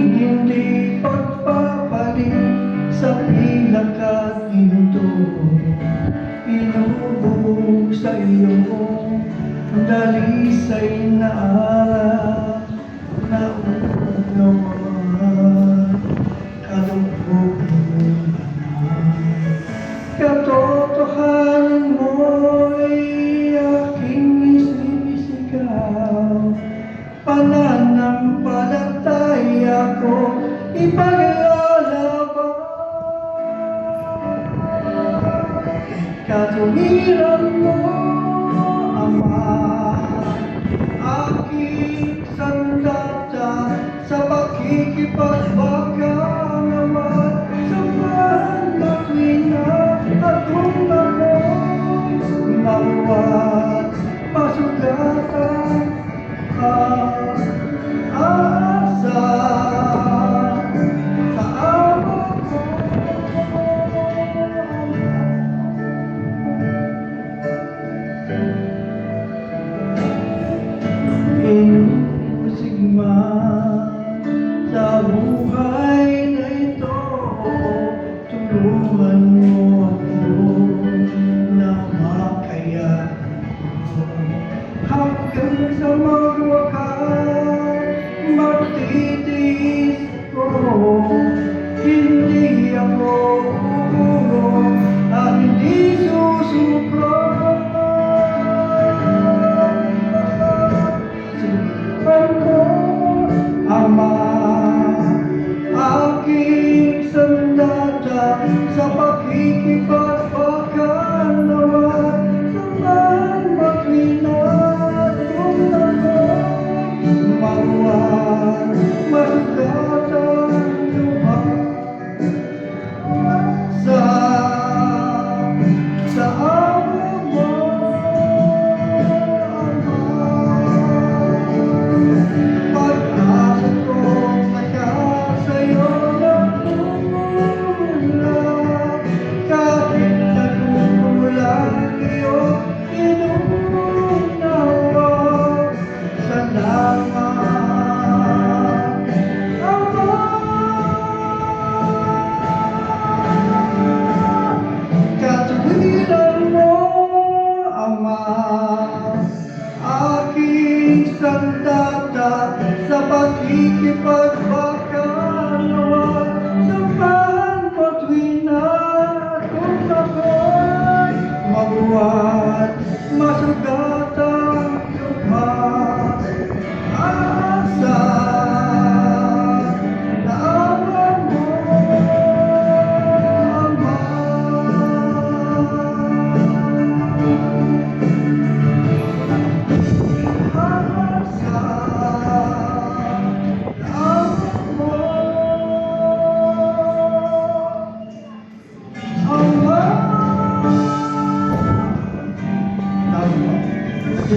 hindi pagpapalit sa pilak at ginto. Inubog sa iyong dalisay na araw na unawan, kalugkog mong banal. Katotohanan mo'y aking isinisigaw, pananampalataya ko ipaglalaban. Katuwiran mo, Ama, aking sandata sa pakikipagbaka naman. Samahan na tuwina at kung ako'y mawat masugatan ang asa sa ama ko. Inusig man sa buhay na ito, tulungan mo ako na makaya hanggang sa magwakas. Magtitiis ko, hindi ako uugo at hindi susuko. Ama, aking sandata sa pakikipagpakan naman. Samahan matwina at kung ako'y mawat masugatan lupa sa ama mo. Aking sandata sa pakikipagbaka naman. Samahan mo tuwina at kung ako'y mabuhat masugatan lupa. Asa na ama mo, Ama.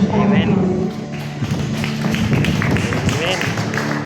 Amen.